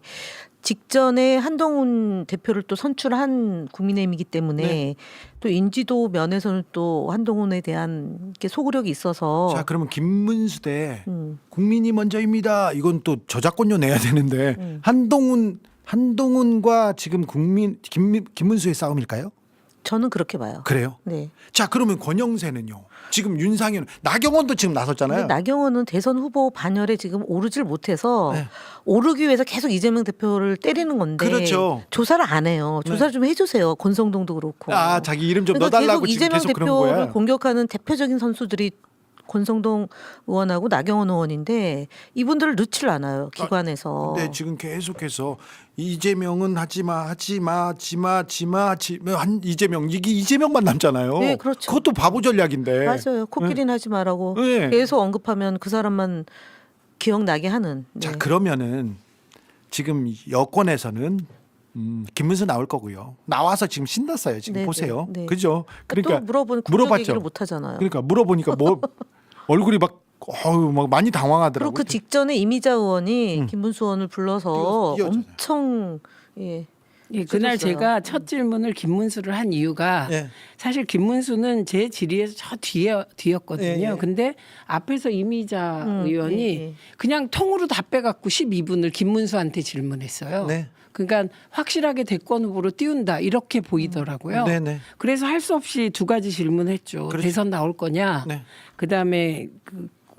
직전에 한동훈 대표를 또 선출한 국민의힘이기 때문에 네. 또 인지도 면에서는 또 한동훈에 대한 게 소구력이 있어서 자, 그러면 김문수 대 음. 국민이 먼저입니다. 이건 또 저작권료 내야 되는데 한동훈과 지금 김문수의 싸움일까요? 저는 그렇게 봐요. 그래요? 네. 자, 그러면 권영세는요. 지금 윤상현, 나경원도 지금 나섰잖아요. 근데 나경원은 대선 후보 반열에 지금 오르질 못해서 네. 오르기 위해서 계속 이재명 대표를 때리는 건데 그렇죠. 조사를 안 해요. 조사를 좀 해주세요. 권성동도 그렇고. 아, 자기 이름 좀 그러니까 넣어달라고 계속 지금 이재명 계속 그런 대표를 거야. 공격하는 대표적인 선수들이 권성동 의원하고 나경원 의원인데 이분들을 넣질 않아요. 기관에서. 근데 지금 계속해서 이재명은 하지마 이재명 이게 이재명만 남잖아요. 네, 그렇죠. 그것도 바보 전략인데. 맞아요. 코끼리는 하지 말라고 네. 계속 언급하면 그 사람만 기억나게 하는. 자, 네. 그러면은 지금 여권에서는 김문수 나올 거고요. 나와서 지금 신났어요. 지금 네, 보세요. 네, 네. 그죠? 그러니까 또 물어보는 국적 물어봤죠. 얘기를 못 하잖아요. 그러니까 물어보니까 뭐 얼굴이 막 많이 당황하더라고요. 그리고 그 직전에 이미자 의원이 김문수 의원을 불러서 띄웠잖아요. 엄청 예. 예, 그날 찔렀어요. 제가 첫 질문을 김문수를 한 이유가 예. 사실 김문수는 제 질의에서 저 뒤였거든요. 예, 예. 근데 앞에서 이미자 의원이 예, 예. 그냥 통으로 다 빼갖고 12분을 김문수한테 질문했어요. 네. 그러니까 확실하게 대권 후보로 띄운다 이렇게 보이더라고요. 네네. 그래서 할 수 없이 두 가지 질문했죠. 그렇죠. 대선 나올 거냐. 네. 그다음에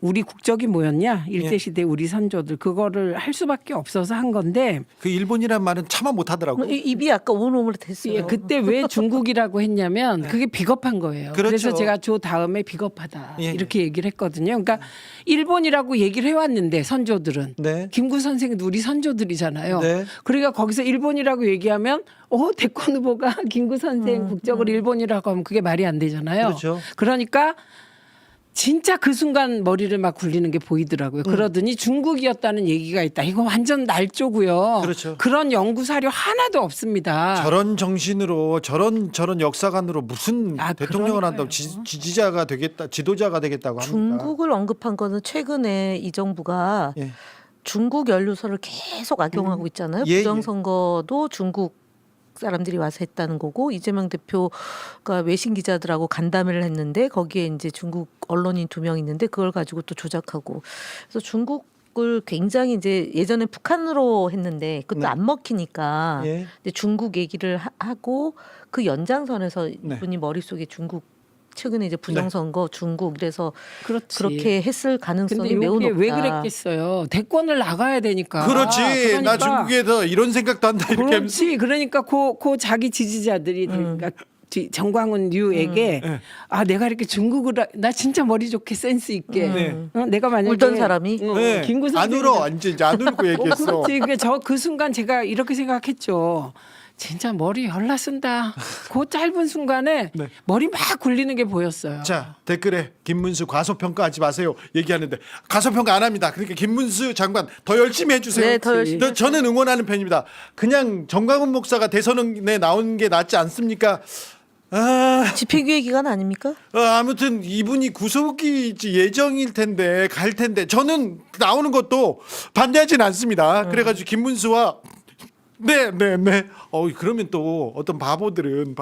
우리 국적이 뭐였냐. 일제 예. 시대 우리 선조들 그거를 할 수밖에 없어서 한 건데 그 일본이란 말은 차마 못 하더라고. 입이 아까 오물오물했어요. 예, 그때 왜 중국이라고 했냐면 그게 비겁한 거예요. 그렇죠. 그래서 제가 저 다음에 비겁하다 예, 예. 이렇게 얘기를 했거든요. 그러니까 일본이라고 얘기를 해왔는데 선조들은 네. 김구 선생도 우리 선조들이잖아요. 네. 그러니까 거기서 일본이라고 얘기하면 대권 후보가 김구 선생 국적을 일본이라고 하면 그게 말이 안 되잖아요. 그렇죠. 그러니까 진짜 그 순간 머리를 막 굴리는 게 보이더라고요. 그러더니 중국이었다는 얘기가 있다. 이거 완전 날조고요. 그렇죠. 그런 연구 사료 하나도 없습니다. 저런 정신으로 저런 역사관으로 무슨 아, 대통령을 한다고 그러니까요. 지지자가 되겠다, 지도자가 되겠다고 합니까? 중국을 언급한 거는 최근에 이 정부가 예. 중국 연루설을 계속 악용하고 있잖아요. 예, 예. 부정선거도 중국 사람들이 와서 했다는 거고 이재명 대표가 외신 기자들하고 간담회를 했는데 거기에 이제 중국 언론인 2명 있는데 그걸 가지고 또 조작하고 그래서 중국을 굉장히 이제 예전에 북한으로 했는데 그것도 네. 안 먹히니까 예. 이제 중국 얘기를 하고 그 연장선에서 네. 이분이 머릿속에 중국 최근에 이제 부정선거 중국 이래서 그렇지. 그렇게 했을 가능성이 근데 매우 이게 높다. 왜 그랬겠어요? 대권을 나가야 되니까. 그렇지. 그러니까 나 중국에서 이런 생각도 한다 이렇게 하면서. 그렇지. 그러니까 그 자기 지지자들이 그러니까 정광훈 류에게 네. 내가 이렇게 중국을 나 진짜 머리 좋게 센스 있게 네. 내가 만약에 울던 사람이? 네. 김구 안 선생님 울어. 이제 안 울고 얘기했어. 그렇지. 그 순간 제가 이렇게 생각했죠. 진짜 머리 열나 쓴다. 그 짧은 순간에 네. 머리 막 굴리는 게 보였어요. 자, 댓글에 김문수 과소평가하지 마세요 얘기하는데 과소평가 안 합니다. 그러니까 김문수 장관 더 열심히 해주세요. 네, 더 열심히 저는 응원하는 편입니다. 그냥 정광훈 목사가 대선에 나오는 게 낫지 않습니까? 집회기획 기간 아닙니까? 아무튼 이분이 구속이 예정일 텐데 갈 텐데 저는 나오는 것도 반대하진 않습니다. 그래가지고 김문수와 네. 그러면 또 어떤 바보들은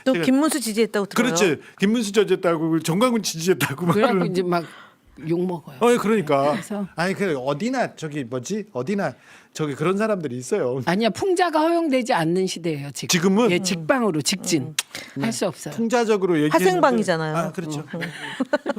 또 제가- 김문수 지지했다고 들어요. 그렇지. 김문수 저지했다고 정광훈 지지했다고 막 그래갖고 그러는. 이제 막 욕 먹어요. 그러니까. 그래서- 아니 어디나 저기 그런 사람들이 있어요. 아니야 풍자가 허용되지 않는 시대예요 지금. 지금은? 예, 직방으로 직진 할 수 없어요. 풍자적으로 얘기했는데 화생방이잖아요. 그렇죠.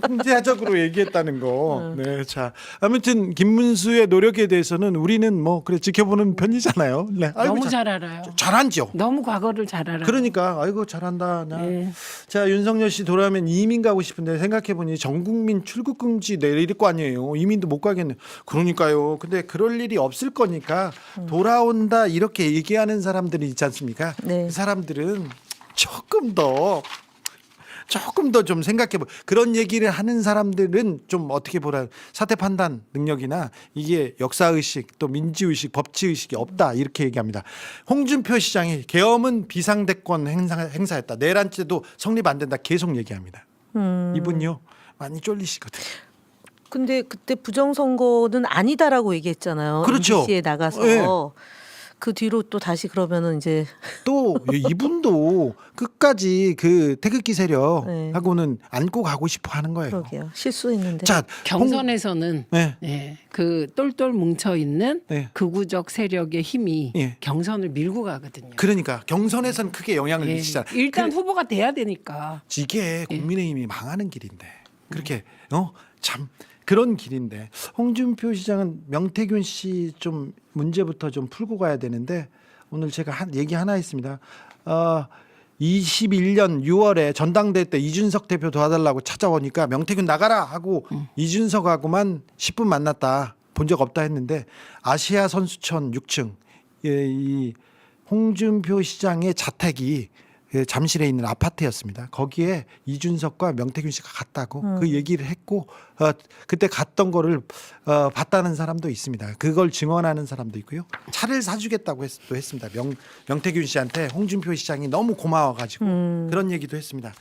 풍자적으로 얘기했다는 거. 네, 자 아무튼 김문수의 노력에 대해서는 우리는 뭐 그래 지켜보는 편이잖아요. 네, 아이고, 너무 잘 알아요. 잘한죠. 너무 과거를 잘 알아요. 그러니까 아이고 잘한다. 네. 자 윤석열 씨 돌아오면 이민 가고 싶은데 생각해보니 전국민 출국 금지 내릴 거 아니에요. 이민도 못 가겠네. 그러니까요. 근데 그럴 일이 없을 거니까 돌아온다 이렇게 얘기하는 사람들이 있지 않습니까? 네. 그 사람들은 조금 더 좀 생각해보. 그런 얘기를 하는 사람들은 좀 어떻게 보라 사태 판단 능력이나 이게 역사 의식 또 민지 의식, 법치 의식이 없다 이렇게 얘기합니다. 홍준표 시장이 계엄은 비상대권 행사했다. 내란죄도 성립 안 된다 계속 얘기합니다. 이분요 많이 쫄리시거든요. 근데 그때 부정선거는 아니다라고 얘기했잖아요. 그렇죠. MBC에 나가서 네. 그 뒤로 또 다시 그러면은 이제 또 이분도 끝까지 그 태극기 네. 세력하고는 안고 가고 싶어 하는 거예요. 그러게요. 실수했는데. 자, 경선에서는 네. 네, 그 똘똘 뭉쳐 있는 네. 극우적 세력의 힘이 예. 경선을 밀고 가거든요. 그러니까 경선에선 크게 영향을 예. 미치잖아. 일단 후보가 돼야 되니까. 이게 국민의힘이 망하는 길인데 그렇게 참 그런 길인데 홍준표 시장은 명태균 씨 좀 문제부터 좀 풀고 가야 되는데 오늘 제가 얘기 하나 있습니다. 21년 6월에 전당대회 때 이준석 대표 도와달라고 찾아오니까 명태균 나가라 하고 이준석하고만 10분 만났다. 본 적 없다 했는데 아시아 선수촌 6층 이 홍준표 시장의 자택이 잠실에 있는 아파트였습니다. 거기에 이준석과 명태균 씨가 갔다고 그 얘기를 했고 그때 갔던 거를 봤다는 사람도 있습니다. 그걸 증언하는 사람도 있고요. 차를 사주겠다고 또 했습니다. 명태균 씨한테 홍준표 시장이 너무 고마워가지고 그런 얘기도 했습니다.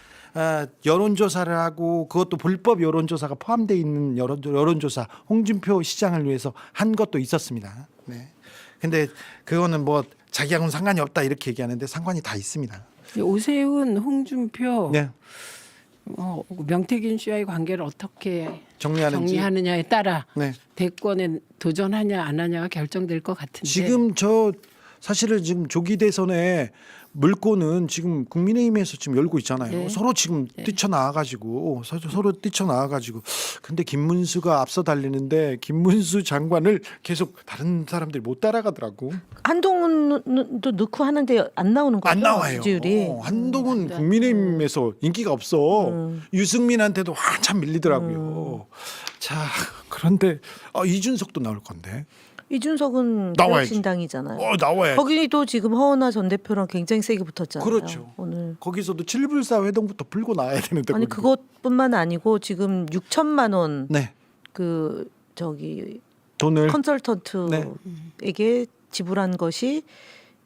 여론조사를 하고 그것도 불법 여론조사가 포함되어 있는 여론조사 홍준표 시장을 위해서 한 것도 있었습니다. 네. 근데 그거는 뭐 자기하고는 상관이 없다 이렇게 얘기하는데 상관이 다 있습니다. 오세훈, 홍준표, 네. 명태균 씨와의 관계를 어떻게 정리하는지. 정리하느냐에 따라 네. 대권에 도전하냐 안 하냐가 결정될 것 같은데. 지금 저 사실은 지금 조기 대선에 물꼬는 지금 국민의힘에서 지금 열고 있잖아요. 네. 서로 지금 뛰쳐나와가지고 서로 뛰쳐나와가지고 근데 김문수가 앞서 달리는데 김문수 장관을 계속 다른 사람들이 못 따라가더라고. 한동훈도 넣고 하는데 안 나오는 거죠? 안 나와요. 지지율이. 한동훈 국민의힘에서 인기가 없어. 유승민한테도 한참 밀리더라고요. 자, 그런데 이준석도 나올 건데. 이준석은 나와야지. 개혁신당이잖아요. 나와야지. 거기도 지금 허은하 전 대표랑 굉장히 세게 붙었잖아요. 그렇죠. 오늘. 거기서도 7불사 회동부터 풀고 나와야 되는데. 아니 거기도. 그것뿐만 아니고 지금 6천만 원 네. 그 저기 돈을 컨설턴트에게 지불한 것이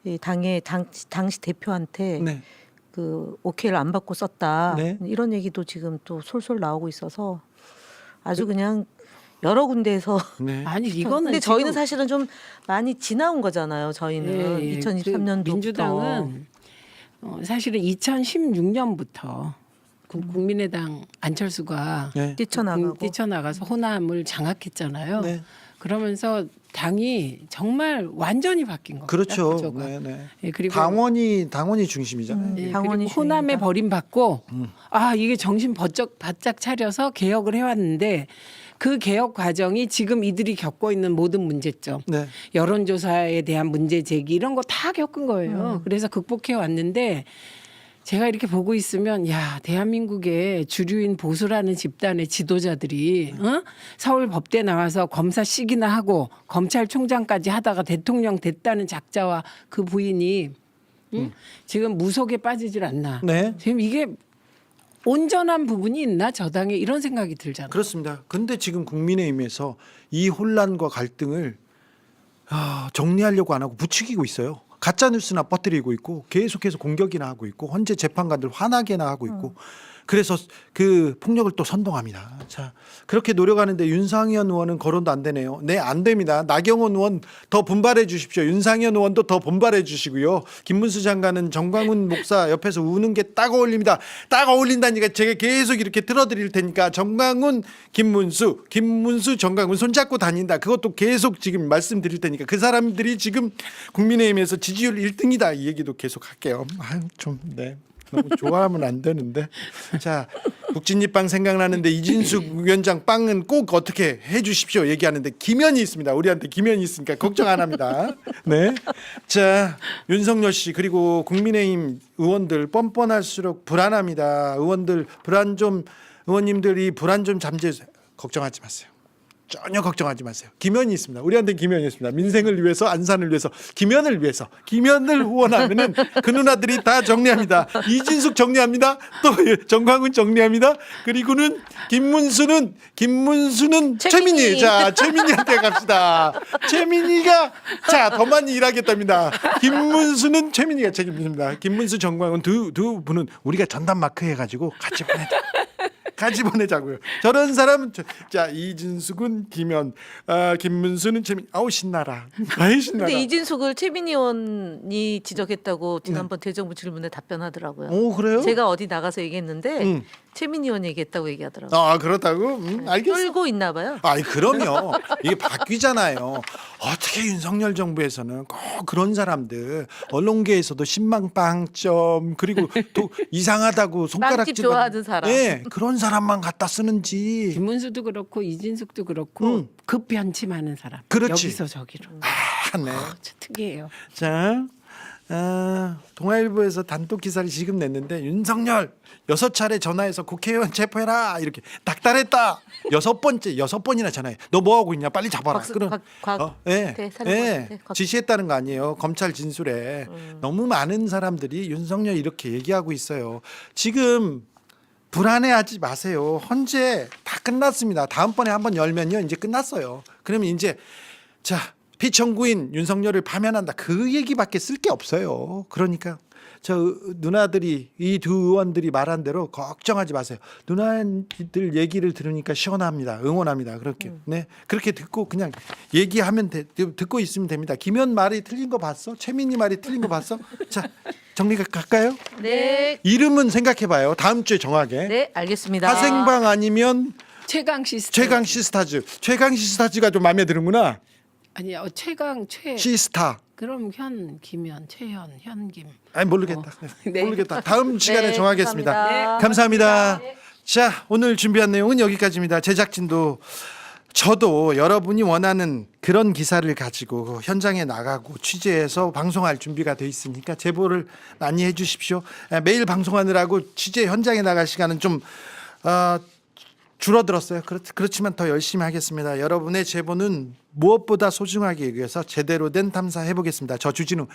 이 당시 대표한테 네. 그 오케이를 안 받고 썼다. 네. 이런 얘기도 지금 또 솔솔 나오고 있어서 아주 그냥 여러 군데에서 네. 아니 이거는 근데 저희는 지금 사실은 좀 많이 지나온 거잖아요. 저희는 예, 2023년도 그 민주당은 사실은 2016년부터 국민의당 안철수가 네. 뛰쳐나가고 호남을 장악했잖아요. 네. 그러면서 당이 정말 완전히 바뀐 겁니다. 그렇죠. 구조가. 네, 네. 예, 그리고 당원이 중심이잖아요. 예, 당원이 그리고 호남에 중요하다. 버림받고 이게 정신 바짝 차려서 개혁을 해왔는데 그 개혁 과정이 지금 이들이 겪고 있는 모든 문제점, 네. 여론조사에 대한 문제 제기 이런 거 다 겪은 거예요. 그래서 극복해 왔는데 제가 이렇게 보고 있으면 야 대한민국의 주류인 보수라는 집단의 지도자들이 서울 법대 나와서 검사식이나 하고 검찰총장까지 하다가 대통령 됐다는 작자와 그 부인이 지금 무속에 빠지질 않나. 네. 지금 이게 온전한 부분이 있나 저 당에 이런 생각이 들잖아요. 그렇습니다. 근데 지금 국민의힘에서 이 혼란과 갈등을 정리하려고 안 하고 부추기고 있어요. 가짜 뉴스나 퍼뜨리고 있고 계속해서 공격이나 하고 있고 헌재 재판관들 화나게나 하고 있고 그래서 그 폭력을 또 선동합니다. 자, 그렇게 노력하는데 윤상현 의원은 거론도 안 되네요. 네, 안 됩니다. 나경원 의원 더 분발해 주십시오. 윤상현 의원도 더 분발해 주시고요. 김문수 장관은 정광훈 목사 옆에서 우는 게 딱 어울립니다. 딱 어울린다니까 제가 계속 이렇게 틀어드릴 테니까 정광훈, 김문수, 정광훈 손잡고 다닌다. 그것도 계속 지금 말씀드릴 테니까 그 사람들이 지금 국민의힘에서 지지율 1등이다. 이 얘기도 계속 할게요. 네. 너무 좋아하면 안 되는데. 자, 국진잎빵 생각나는데 이진숙 위원장 빵은 꼭 어떻게 해 주십시오 얘기하는데 기면이 있습니다. 우리한테 기면이 있으니까 걱정 안 합니다. 네. 자, 윤석열 씨 그리고 국민의힘 의원들 뻔뻔할수록 불안합니다. 의원님들이 불안 좀 잠재주세요. 걱정하지 마세요. 전혀 걱정하지 마세요. 기면이 있습니다. 우리한테 기면이 있습니다. 민생을 위해서, 안산을 위해서, 기면을 위해서, 기면을 후원하면은 그 누나들이 다 정리합니다. 이진숙 정리합니다. 또 정광훈 정리합니다. 그리고는 김문수는 최민희. 자, 최민희한테 갑시다. 최민희가 더 많이 일하겠답니다. 김문수는 최민희가 책임집니다. 김문수, 정광훈 두 분은 우리가 전담 마크 해가지고 같이 보내자고요. 저런 사람은 자 이진숙은 김현, 김문수는 최민. 신나라. 신나라. 근데 이진숙을 최민희 의원이 지적했다고 지난번 대정부 질문에 답변하더라고요. 오, 그래요? 제가 어디 나가서 얘기했는데 최민희 의원 얘기했다고 얘기하더라고요. 그렇다고? 알겠어. 떨고 있나 봐요. 그럼요. 이게 바뀌잖아요. 어떻게 윤석열 정부에서는 꼭 그런 사람들 언론계에서도 신망빵점 그리고 또 이상하다고 손가락질 빵집 좋아하는 사람. 네, 그런 사람만 갖다 쓰는지. 김문수도 그렇고 이진숙도 그렇고 급변침하는 사람. 그렇지. 여기서 저기로. 네. 참 특이해요. 자, 동아일보에서 단독 기사를 지금 냈는데 윤석열 6차례 전화해서 국회의원 체포해라 이렇게 닥달했다. 6번이나 전화해. 너 뭐 하고 있냐? 빨리 잡아라. 지시했다는 거 아니에요. 검찰 진술에 너무 많은 사람들이 윤석열 이렇게 얘기하고 있어요. 지금 불안해하지 마세요. 헌재 다 끝났습니다. 다음번에 한번 열면요 이제 끝났어요. 그러면 이제 피청구인 윤석열을 파면한다. 그 얘기밖에 쓸 게 없어요. 그러니까 저 누나들이 이 두 의원들이 말한 대로 걱정하지 마세요. 누나들 얘기를 들으니까 시원합니다. 응원합니다. 그렇게 그렇게 듣고 그냥 얘기하면 듣고 있으면 됩니다. 김현 말이 틀린 거 봤어? 최민희 말이 틀린 거 봤어? 자 정리가 갈까요? 네. 이름은 생각해봐요. 다음 주에 정하게. 네, 알겠습니다. 하생방 아니면 최강 시스타즈. 최강 시스타즈가 좀 마음에 드는구나. 아니요 시스타. 그럼 현, 김현, 최현, 현김. 아니 모르겠다. 네. 모르겠다. 다음 시간에 정하겠습니다. 감사합니다. 감사합니다. 자, 오늘 준비한 내용은 여기까지입니다. 제작진도 저도 여러분이 원하는 그런 기사를 가지고 현장에 나가고 취재해서 방송할 준비가 돼 있으니까 제보를 많이 해주십시오. 매일 방송하느라고 취재 현장에 나갈 시간은 좀 줄어들었어요. 그렇지만 더 열심히 하겠습니다. 여러분의 제보는 무엇보다 소중하기 위해서 제대로 된 탐사 해보겠습니다. 저 주진우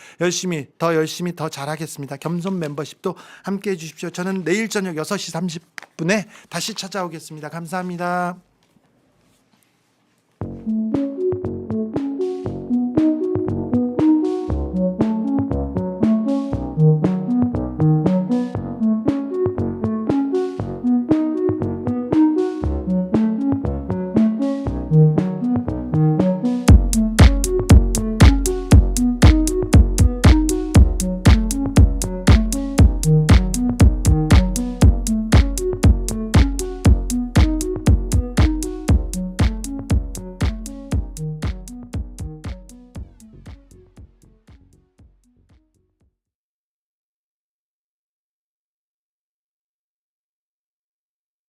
더 열심히 더 잘하겠습니다. 겸손 멤버십도 함께해 주십시오. 저는 내일 저녁 6시 30분에 다시 찾아오겠습니다. 감사합니다.